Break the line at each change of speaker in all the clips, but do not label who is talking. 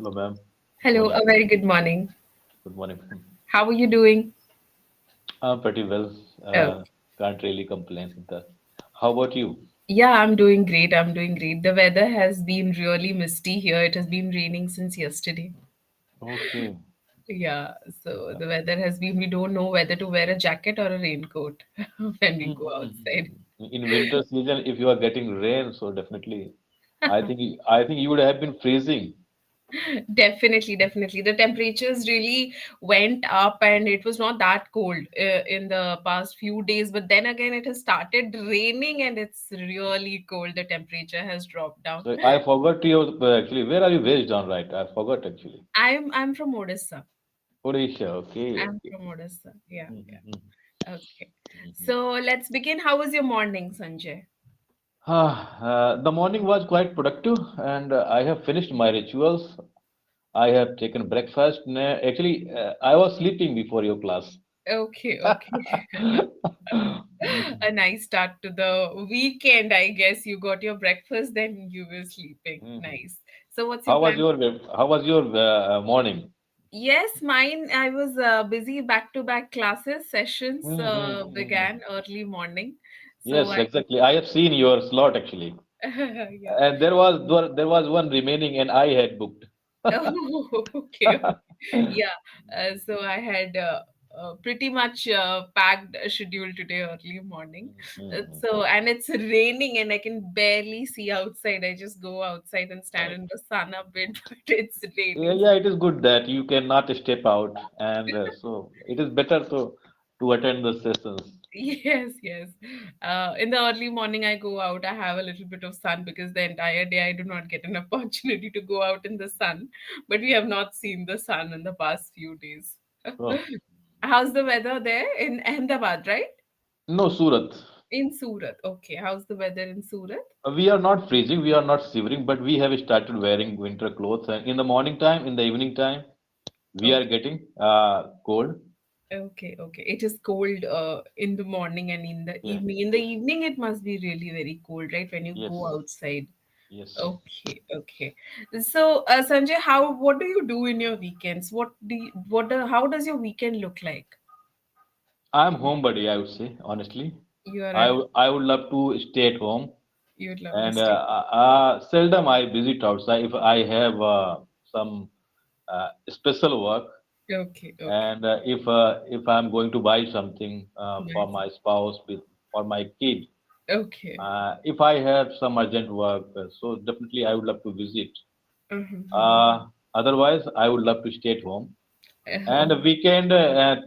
Hello, ma'am. Good
Hello,
morning.
a very good morning.
Good morning, ma'am.
How are you doing?
I'm pretty well.
Oh,
Can't really complain with that. How about you?
yeah, I'm doing great. I'm doing great. The weather has been really misty here. It has been raining since yesterday.
Okay.
Yeah, so the weather has been, we don't know whether to wear a jacket or a raincoat when we go outside.
In winter season, if you are getting rain, so definitely, I think you would have been freezing.
Definitely, definitely. The temperatures really went up and it was not that cold in the past few days. But then again, it has started raining and it's really cold. The temperature has dropped down.
So I forgot your actually. Where are you based on? Right, I forgot actually.
I'm from Odisha.
Odisha. Okay,
I'm
okay.
from Odisha. Yeah,
Mhm,
yeah. Okay.
mhm.
So let's begin. How was your morning, Sanjay?
The morning was quite productive, and I have finished my rituals. I have taken breakfast. Actually, I was sleeping before your class.
Okay, okay. A nice start to the weekend, I guess. You got your breakfast, then you were sleeping.
Mhm.
Nice. So what's your
How was
plan?
your morning?
Yes, mine, I was busy back-to-back classes. Sessions
Mhm.
began early morning. So
Yes,
I,
exactly. I have seen your slot actually,
yeah.
and there was one remaining, and I had booked.
Oh, okay. Yeah. So I had pretty much packed a schedule today early morning.
Mhm.
And it's raining and I can barely see outside. I just go outside and stand
Right.
in the sun a bit, but it's
Yeah,
raining.
yeah, it is good that you cannot step out, and so it is better to attend the sessions.
Yes, yes. In the early morning, I go out. I have a little bit of sun because the entire day I do not get an opportunity to go out in the sun. But we have not seen the sun in the past few days.
Oh,
How's the weather there in Ahmedabad, right?
no, Surat.
In Surat. Okay. How's the weather in Surat?
We are not freezing, we are not shivering, but we have started wearing winter clothes. And in the morning time, in the evening time, we are
Okay.
getting cold.
Okay. Okay. It is cold in the morning and in the
Yeah.
evening. In the evening, it must be really very cold, right? When you go
Yes.
outside.
Yes.
Okay. Okay. So, Sanjay, what do you do in your weekends? How does your weekend look like?
I'm homebody, I would say, honestly.
You are
I,
at
w- I would love to stay at home,
You'd love to
and
stay.
seldom I visit outside if I have some special work,
Okay. Okay.
and if I'm going to buy something for
Nice.
my spouse with or my kid.
Okay.
If I have some urgent work, so definitely I would love to visit.
Mm-hmm.
Otherwise, I would love to stay at home. And a
Okay.
weekend,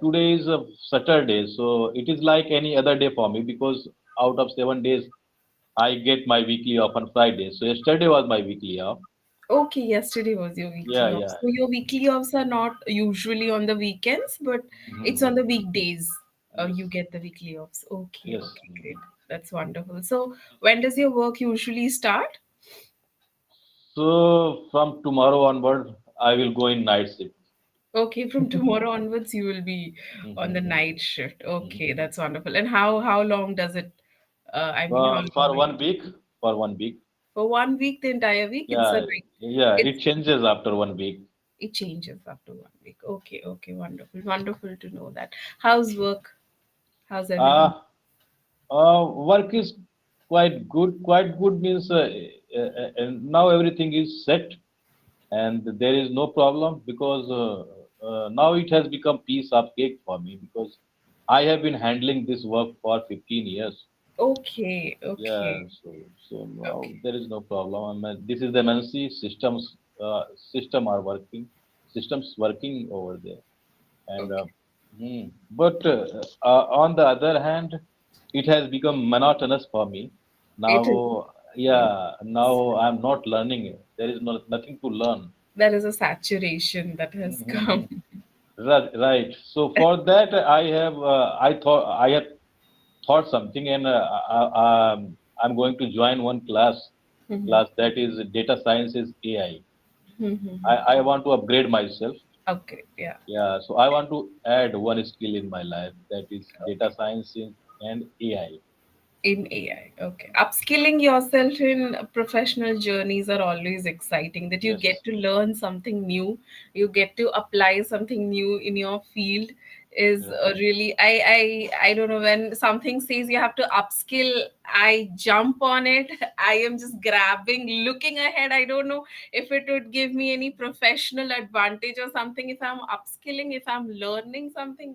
today is a Saturday, so it is like any other day for me because out of 7 days, I get my weekly off on Friday. So yesterday was my weekly off.
Okay, yesterday was your
Yeah,
weekly off.
yeah,
So your weekly offs are not usually on the weekends, but it's on
Mhm.
the weekdays. You
Yes,
get the weekly offs. Okay,
yes.
okay, great. That's wonderful. So when does your work usually start?
So from tomorrow onward, I will go in night shift.
Okay, from tomorrow onwards you will be on the
Mhm.
night shift. Okay,
Mhm.
that's wonderful. And how long does it? I mean, how long
For
will
1 week, for 1 week.
for 1 week, the entire week? It's a
Yeah,
night.
yeah. It
It's
changes after 1 week.
it changes after 1 week. Okay, okay, wonderful, wonderful to know that. How's work? How's everything?
Uh, Work is quite good. Quite good means and now everything is set and there is no problem because now it has become piece of cake for me because I have been handling this work for 15 years.
Okay,
Yeah,
okay,
so now
okay,
there is no problem. This is the MNC systems. Systems working over there. And
okay.
but on the other hand, it has become monotonous for me.
It is.
Now,
Yes.
yeah, now I'm not learning it. There is nothing to learn.
There is a saturation that has
Mhm.
come.
Right, right. So for that, I have thought something, and I'm going to join one
Mhm.
class that is data sciences AI.
Mhm.
I want to upgrade myself.
Okay, yeah.
Yeah, so I want to add one skill in my life that is data science and AI.
In AI, okay. Upskilling yourself in professional journeys are always exciting. That you get
Yes.
to learn something new, you get to apply something new in your field is
Yeah.
really. I don't know, when something says you have to upskill, I jump on it. I am just grabbing, looking ahead. I don't know if it would give me any professional advantage or something. If I'm upskilling, if I'm learning something,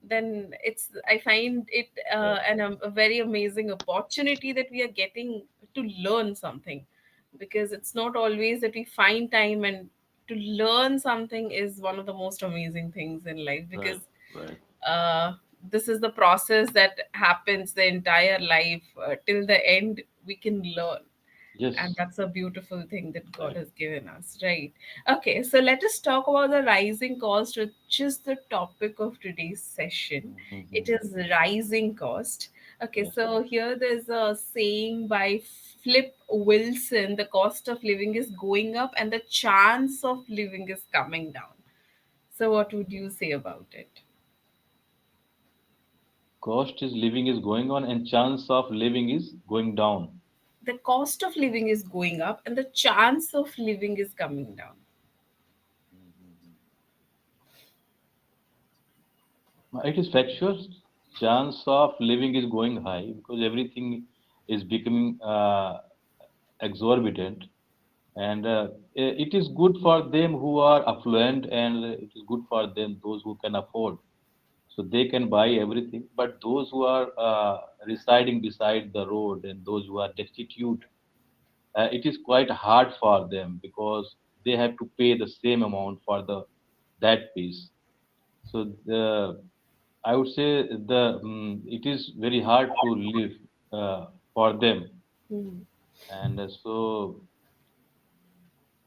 then it's, I find it
Right.
a very amazing opportunity that we are getting to learn something, because it's not always that we find time, and to learn something is one of the most amazing things in life,
Right.
because
Right.
uh, this is the process that happens the entire life, till the end we can learn, and
Yes.
that's a beautiful thing that God
Right.
has given us, right? Okay, so let us talk about the rising cost, which is the topic of today's session. It
Mm-hmm.
is rising cost. Okay,
Yes.
so here there's a saying by Flip Wilson: the cost of living is going up and the chance of living is coming down. So, what would you say about it?
Cost is living is going on and chance of living is going down.
The cost of living is going up and the chance of living is coming down.
Mhm. It is factual. Chance of living is going high because everything is becoming exorbitant, and it is good for them who are affluent, and it is good for them those who can afford. So they can buy everything, but those who are residing beside the road and those who are destitute, it is quite hard for them because they have to pay the same amount for the that piece. So I would say it is very hard to live for them,
Hmm.
and so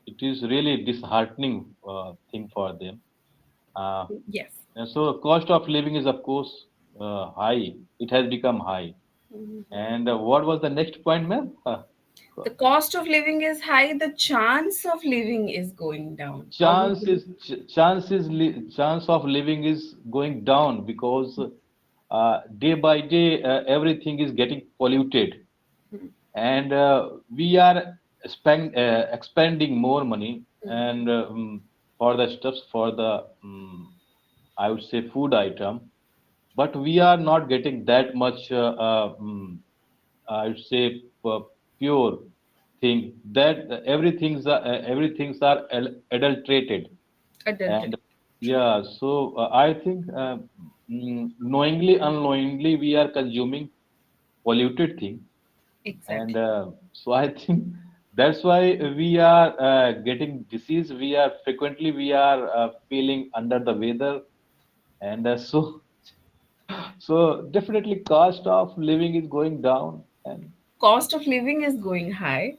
it is really disheartening thing for them. Uh,
Yes.
and so cost of living is of course high. It has become high. And what was the next point, ma'am?
The cost of living is high, the chance of living is going down. How would you?
Chance of living is going down because day by day everything is getting polluted, and we are expending more money and for the stuffs for the I would say food item, but we are not getting that much I would say pure thing that everything's are adulterated,
Adultery.
and
True.
yeah, so I think knowingly unknowingly we are consuming polluted thing, and
Exactly.
so I think that's why we are getting disease. We are frequently we are feeling under the weather, and so definitely cost of living is going down, and
Cost of living is going high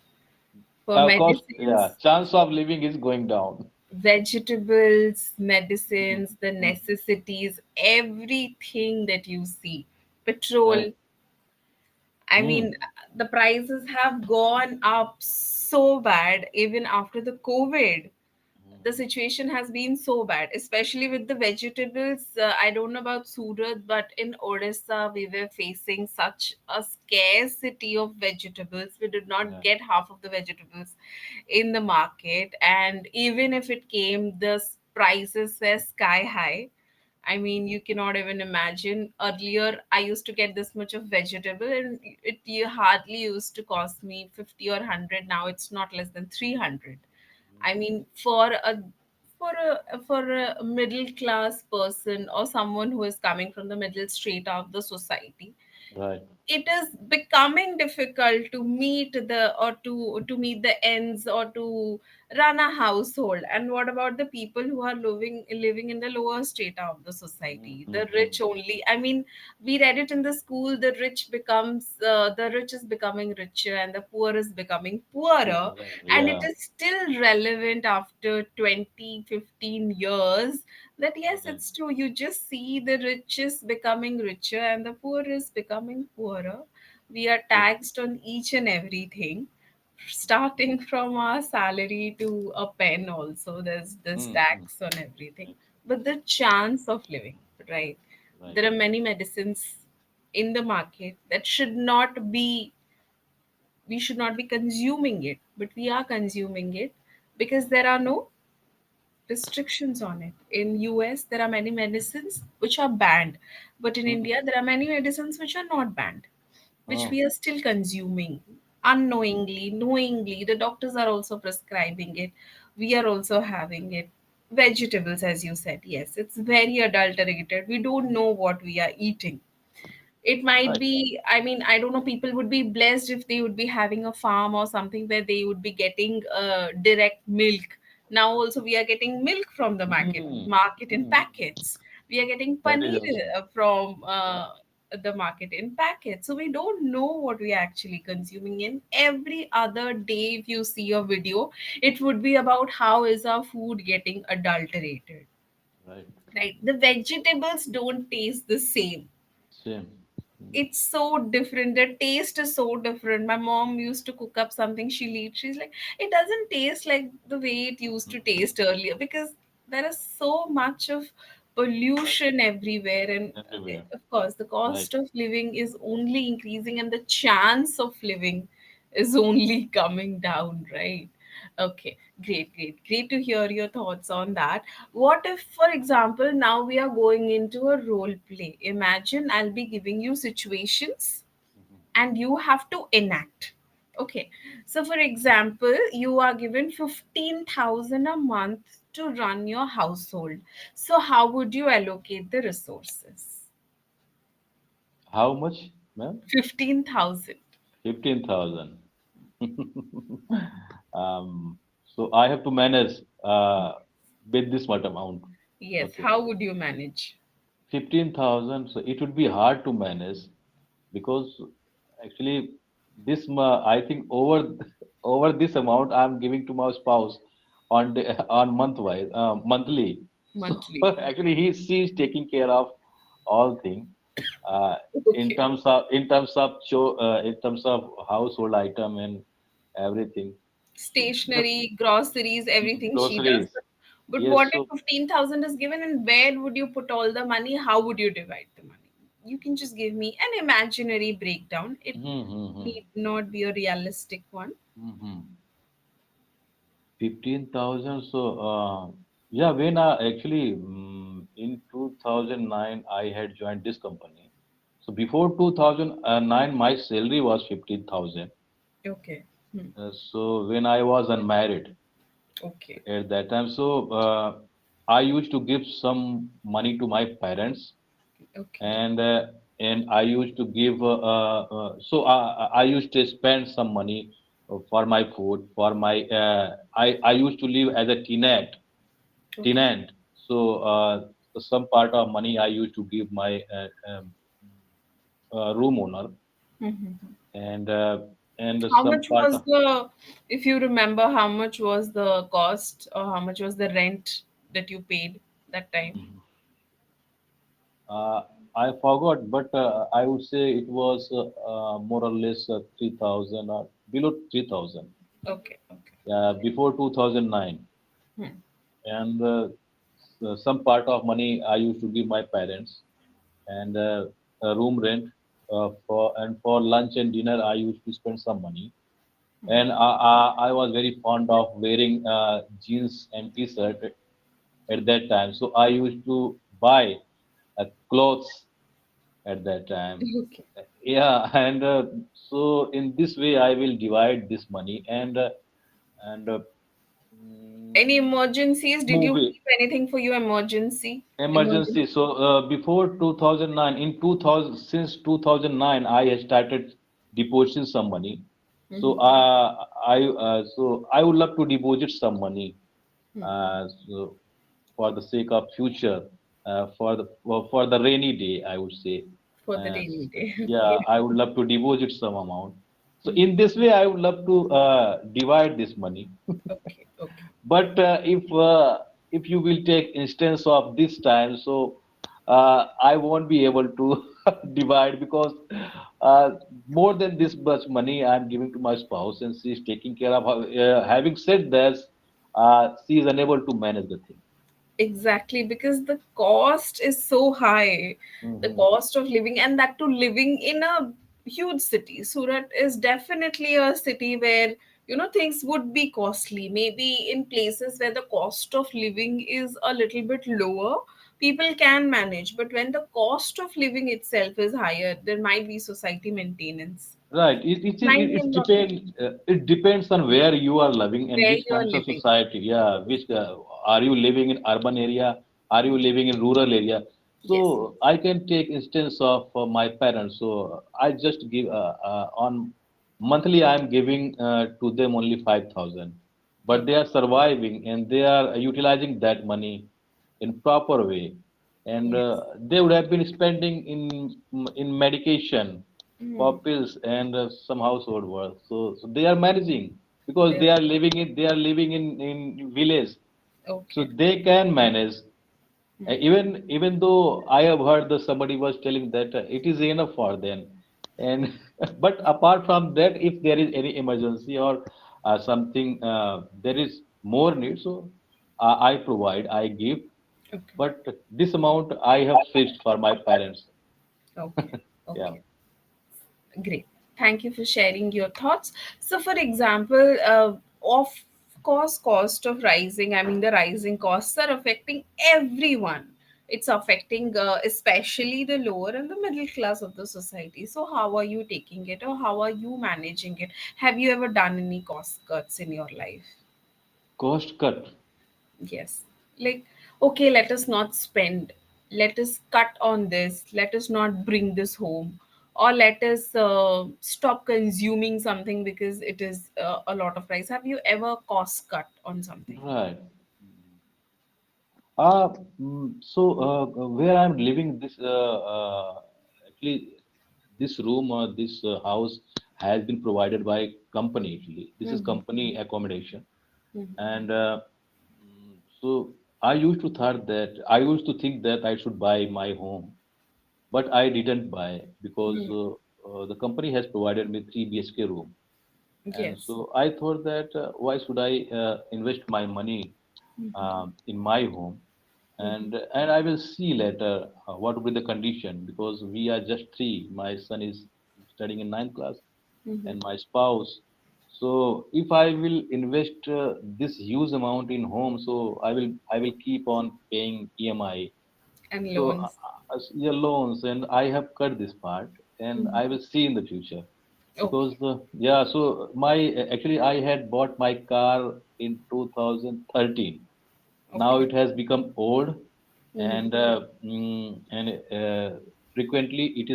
for
cost, yeah,
medicines,
chance of living is going down.
vegetables,
Mhm.
medicines, the
Mhm.
necessities, everything that you see.
Right.
Petrol. I mean,
Mm.
the prices have gone up so bad even after the COVID. The situation has been so bad, especially with the vegetables. I don't know about Surat, but in Odisha, we were facing such a scarcity of vegetables. We did not
Yeah.
get half of the vegetables in the market, and even if it came, the prices were sky high. I mean, you cannot even imagine. Earlier, I used to get this much of vegetable, and it hardly used to cost me 50 or 100. Now it's not less than 300. I mean, for a middle class person or someone who is coming from the middle straight of the society,
Right.
it is becoming difficult to meet to meet the ends or to run a household. And what about the people who are living in the lower strata of the society, the
Mm-hmm.
rich only? I mean, we read it in the school, the rich is becoming richer and the poor is becoming poorer, and it
Yeah.
is still relevant after 20-15 years, that yes,
Right.
it's true. You just see the rich is becoming richer and the poor is becoming poorer. We are
Yes.
taxed on each and everything, starting from our salary to a pen. Also, there's this
Mm-hmm.
tax on everything.
Yes.
But the chance of living, right?
Right.
There are many medicines. in the market that should not be, we should not be consuming it, but we are consuming it because there are no restrictions on it. In US, there are many medicines which are banned, but in
Mhm.
India, there are many medicines which are not banned, which
Oh,
we are still consuming unknowingly, knowingly. The doctors are also prescribing it. We are also having it. Vegetables, as you said, yes, it's very adulterated. We don't know what we are eating. It might
right.
be, I mean, I don't know, people would be blessed if they would be having a farm or something where they would be getting direct milk. Now also we are getting milk from the
Mm.
market in
Mm.
packets. We are getting
That is
paneer
also.
from
Yeah.
the market in packets, so we don't know what we are actually consuming. In every other day, if you see a video, it would be about how is our food getting adulterated,
Right.
right? The vegetables don't taste the same.
Same. Mm.
It's so different. The taste is so different. My mom used to cook up something she'll eat. She's like, it doesn't taste like the way it used to taste earlier because there is so much of
Right.
pollution everywhere. And
Everywhere.
of course, the
Right.
cost of living is only increasing and the chance of living is only coming down, right? Okay, great to hear your thoughts on that. What if, for example, now we are going into a role play? Imagine I'll be giving you situations
Mhm.
and you have to enact. Okay. So, for example, you are given 15,000 a month to run your household. So, how would you allocate the resources?
How much, ma'am?
15,000.
15,000. So I have to manage with this much amount.
Yes.
Okay.
How would you manage?
15,000. So it would be hard to manage because actually I think over over this amount I'm giving to my spouse on on monthly. So
Monthly.
actually she's taking care of all things
Okay.
in terms of household item and everything. So just
Stationery, groceries, everything she does.
groceries.
But what
Yes.
if
So
15,000 is given and where would you put all the money? How would you divide the money? You can just give me an imaginary breakdown. It
hmm
need not be a realistic one.
hmm 15,000. So yeah, when I actually in 2009 I had joined this company. So before 2009 my salary was 15,000.
Okay. Hmm.
So when I was unmarried
Okay.
at that time, so I used to give some money to my parents,
Okay.
and uh, and I used to give so I used to spend some money for my food for my I used to live as a
Okay.
tenant. So some part of money I used to give my room owner,
Mhm.
and uh, and
How
some
much
part
was
of
the, if you remember, how much was the cost or how much was the rent that you paid that time?
uh, I forgot, but I would say it was more or less 3,000 or below 3,000
Okay. Okay.
before 2009.
Hmm.
And some part of money I used to give my parents, and room rent for lunch and dinner I used to spend some money. And I was very fond of wearing jeans and t-shirt at that time, so I used to buy clothes at that time.
Okay.
Yeah, and so in this way I will divide this money and mm,
Any emergencies? Did you
movie
keep anything for your emergency?
emergency.
Emergency.
So before 2009, in 2000, since 2009, I had started depositing some money. So
Mhm.
I would love to deposit some money
Hmm.
so for the sake of future, for the rainy day, I would say.
For the rainy day.
Yeah,
Okay.
I would love to deposit some amount. So
Mhm.
in this way, I would love to divide this money.
Okay. Okay.
But if you will take instance of this time, so I won't be able to divide because uh, more than this much money I'm giving to my spouse, and she's taking care of her. Having said this, she is unable to manage the thing.
Exactly, because the cost is so high, the
Hmm.
cost of living, and that too living in a huge city. Surat is definitely a city where things would be costly. Maybe in places where the cost of living is a little bit lower, people can manage. But when the cost of living itself is higher, there might be society maintenance.
Right.
Might be
It
not
depends. It depends on where you are living and
where
which
you are
kinds of
living.
society. Yeah. Which are you living in urban area? Are you living in rural area?
Yes.
So I can take instance of my parents. So I just give on monthly. I am giving to them only 5,000, but they
Okay.
are surviving and they are utilizing that money in proper way, and
Yes.
they would have been spending in medication
Mm.
for pills and some household work. So they are managing because
There.
they are living in village, so
Okay.
they can manage.
Mm.
Even though I have heard that somebody was telling that it is enough for them, and but apart from that, if there is any emergency or something, there is more need. So I provide, I give,
Okay.
but this amount I have fixed for my parents.
Okay.
Yeah.
Okay. Great. Thank you for sharing your thoughts. So, for example, of course, cost of rising, I mean, the rising costs are affecting everyone. It's affecting especially the lower and the middle class of the society. So, how are you taking it, or how are you managing it? Have you ever done any cost cuts in your life?
Cost cut.
Yes. Like, okay, let us not spend. Let us cut on this. Let us not bring this home. Or let us stop consuming something because it is a lot of price. Have you ever cost cut on something?
Right. Uh, where I'm living, actually, this room or this house has been provided by company. Actually, this is
Mm-hmm.
company accommodation,
Mm-hmm.
and so I used to think that I should buy my home, but I didn't buy because the company has provided me 3 BHK room, and
Yes.
so I thought that why should I invest my money in my home,
Mm-hmm.
and I will see later what will be the condition because we are just three. My son is studying in ninth class,
Mm-hmm.
and my spouse. So if I will invest this huge amount in home, so I will keep on paying EMI.
And
So
loans.
yeah, loans, and I have cut this part, and
Mhm.
I will see in the future
Okay.
because yeah. So my actually I had bought my car in 2013. Now
Okay.
it has become old,
Mm-hmm.
and frequently it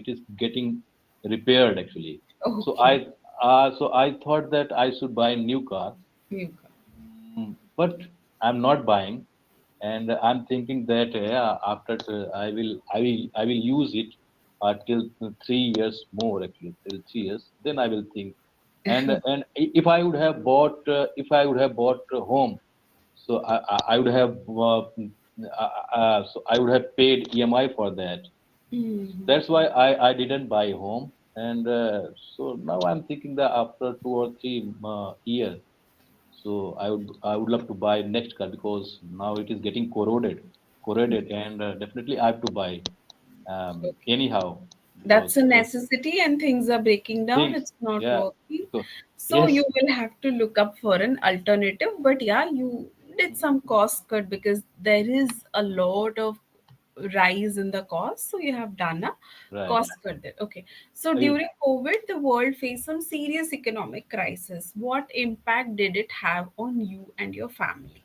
is getting repaired actually. So
Okay.
I thought that I should buy a new car,
You got.
but I'm not buying, and I'm thinking that yeah, after I will use it till 3 years more actually till 3 years. Then I will think, and if I would have bought if I would have bought a home, so I would have so I would have paid EMI for that.
Mm-hmm.
That's why I didn't buy home, and so now I'm thinking that after 2 or 3 years, so I would love to buy next car because now it is getting corroded, and definitely I have to buy
Okay.
anyhow
That's
because
a necessity, and things are breaking down.
things,
It's not
yeah,
working.
because
So
yes,
you will have to look up for an alternative. But yeah, you did some cost cut because there is a lot of rise in the cost. So you have done a
right.
cost cut there. Okay. So
I,
during COVID, the world faced some serious economic crisis. What impact did it have on you and your family?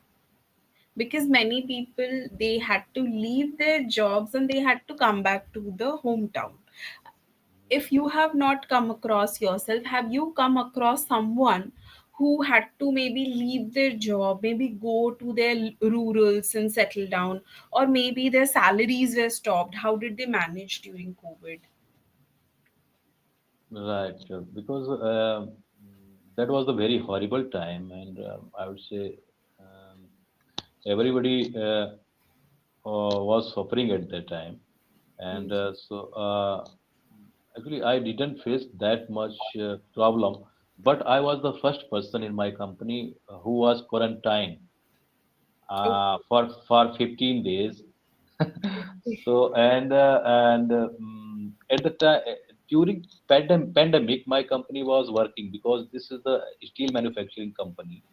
Because many people, they had to leave their jobs and they had to come back to the hometown. If you have not come across yourself, have you come across someone who had to maybe leave their job, maybe go to their rurals and settle down, or maybe their salaries were stopped? How did they manage during COVID?
right, because that was a very horrible time, and I would say um, everybody was suffering at that time, and actually I didn't face that much problem, but I was the first person in my company who was quarantined
Oh,
for 15 days.
okay.
So at the time during pandemic, my company was working because this is the steel manufacturing company,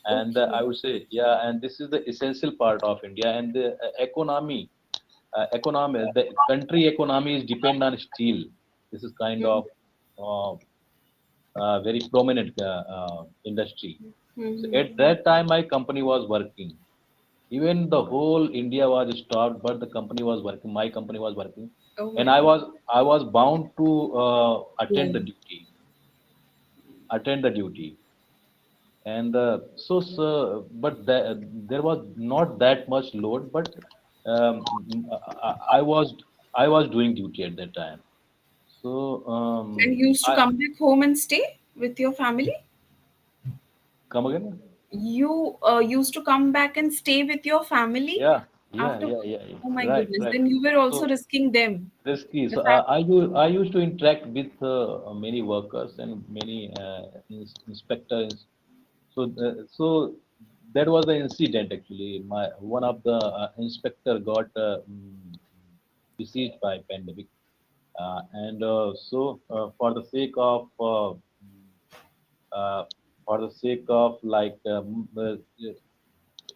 and
Okay.
I would say yeah, and this is the essential part of India, and the economy, the country economy is depend on steel. This is kind of uh, very prominent industry. So
Mm-hmm.
at that time, my company was working. Even the whole India was stopped, but the company was working. My company was working,
Oh
and
my God.
I was bound to attend the
Home.
duty, attend the duty, and but there was not that much load, but I I was doing duty at that time. So
And you used to
I
come back home and stay with your family?
come again.
You used to come back and stay with your family
Yeah, yeah,
after.
yeah, yeah, yeah.
Oh my
Right,
goodness.
right.
Then you were also
So
risking them.
risky.
The
So
family.
I used to interact with many workers and many inspectors. So that was the incident actually. My one of the inspector got besieged by pandemic, and for the sake of uh, like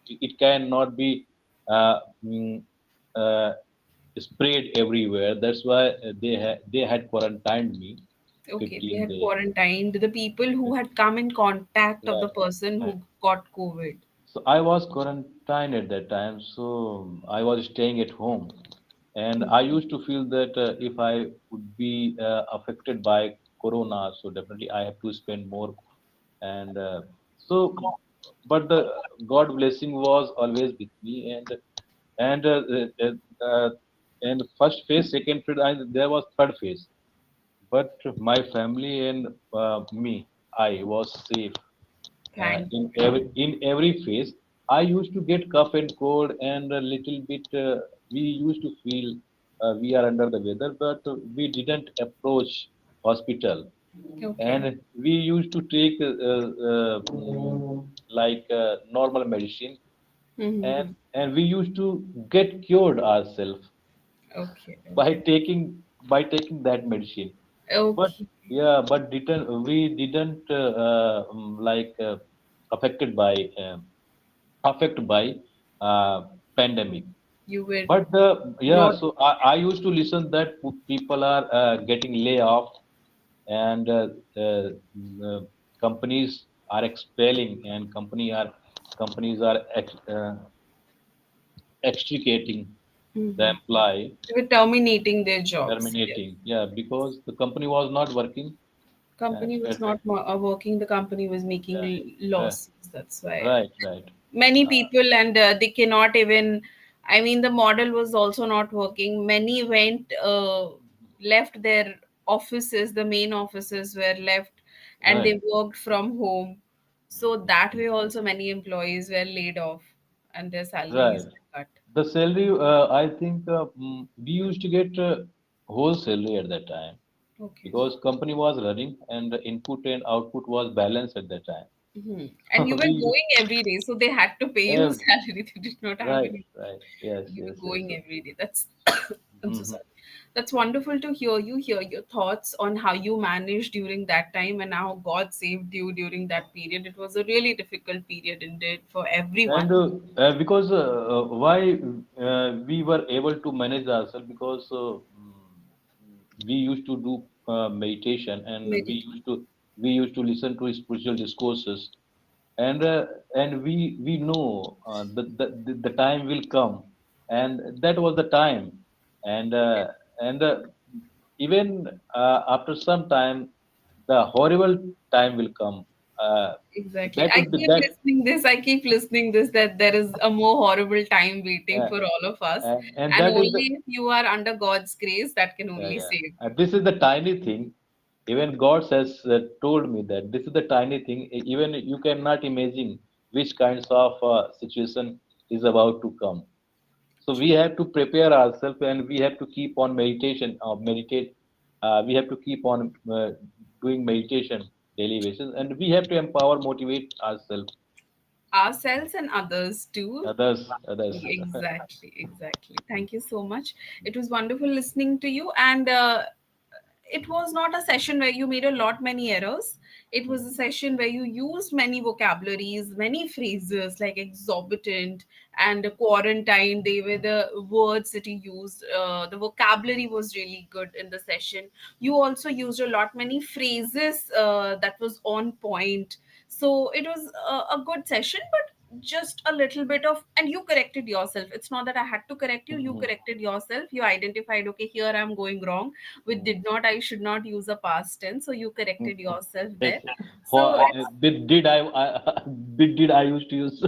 it cannot be uh, mm, uh, spread everywhere. That's why they had quarantined me
Okay, they
15
had
days.
quarantined the people who had come in contact of the
Right,
person
right.
who got COVID.
So I was quarantined at that time, so I was staying at home, and I used to feel that if I would be affected by corona, so definitely I have to spend more, and so, but the God blessing was always with me, and and first phase, second phase, and there was third phase, but my family and me, I was safe
Thank
in every phase. I used to get cough and cold, and a little bit. We used to feel we are under the weather, but we didn't approach hospital,
you. Okay.
and we used to take like normal medicine,
Mm-hmm.
and we used to get cured ourselves
Okay.
by
Okay.
taking that medicine. But
Okay.
yeah, but didn't like affected by affected by pandemic.
You were
But yeah,
not.
so I used to listen that people are getting lay off, and uh, companies are expelling, and companies are extricating the
Mhm.
employee,
They were terminating their jobs. Yes.
terminating. Yeah, because the company was not working.
Company was
At,
not working. The company was making
yeah, yeah,
losses. That's why
right, right.
many
Uh,
people, and they cannot even. I mean, the model was also not working. Many went, left their offices. The main offices were left, and
right,
they worked from home. So that way, also many employees were laid off, and their
right.
salaries were cut.
The salary, I think we used to get whole salary at that time
Okay.
because company was running and the input and output was balanced at that time.
And you were
we
going every day, so they had to pay you
uh,
salary. They did not have
right,
any.
right. Yes,
You
yes,
were
yes.
going every day. That's I'm so
Hmm.
sorry. That's wonderful to hear your thoughts on how you managed during that time and how God saved you during that period. It was a really difficult period indeed for
And
everyone.
because why we were able to manage ourselves because we used to do meditation, and
Medit-
we used to listen to spiritual discourses, and uh, and we know the time will come, and that was the time, and even after some time the horrible time will come. uh,
Exactly.
that
I
would be
keep
that.
listening this. I keep listening this that there is a more horrible time waiting
uh,
for all of us,
and
and
that is the
only if you are under God's grace that can
yeah,
only
yeah.
save you.
This is the tiny thing. Even God has told me that this is the tiny thing. Even you cannot imagine which kinds of situation is about to come. So we have to prepare ourselves, and we have to keep on meditation. Meditate. We have to keep on doing meditation daily basis, and we have to empower, motivate ourselves.
ourselves and others too.
Others.
Exactly, exactly. Thank you so much. It was wonderful listening to you. And it was not a session where you made a lot many errors. It was a session where you used many vocabularies, many phrases like exorbitant and quarantine. They were the words that you used. The vocabulary was really good in the session. You also used a lot many phrases that was on point. So it was a good session, but just a little bit of, and you corrected yourself. It's not that I had to correct you, you
Mhm.
corrected yourself. You identified, okay, here I'm going wrong with
Mhm.
did not, I should not use a past tense, so you corrected yourself there.
For
So it's,
did I used to use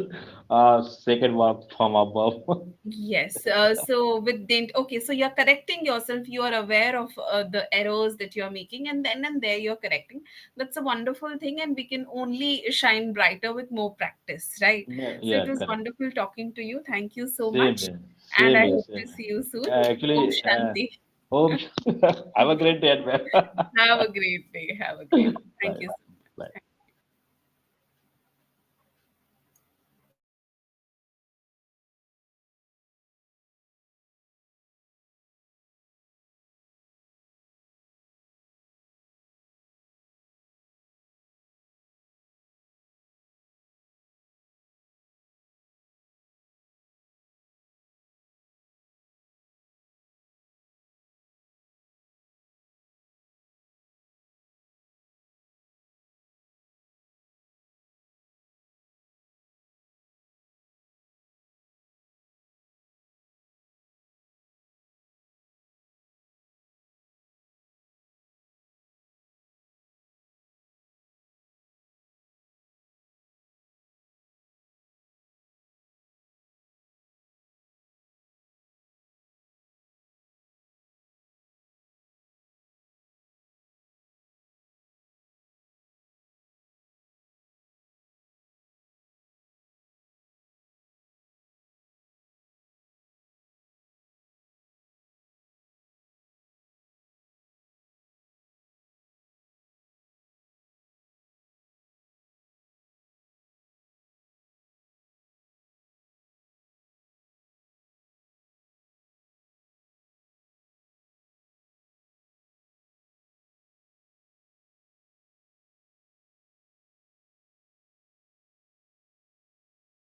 second verb from above?
yes, so with didn't, okay, so you're correcting yourself, you are aware of the errors that you're making, and then and there you're correcting. That's a wonderful thing, and we can only shine brighter with more practice, right?
Yeah,
So it
yeah,
was
correct.
wonderful talking to you. Thank you so
Same
much,
here,
and
same
I
here,
hope
same
to
here.
see you soon. Om
Actually,
Shanti.
hope have a great day, man.
Have a great day. Have a great day. Thank
Bye,
you so
bye.
much.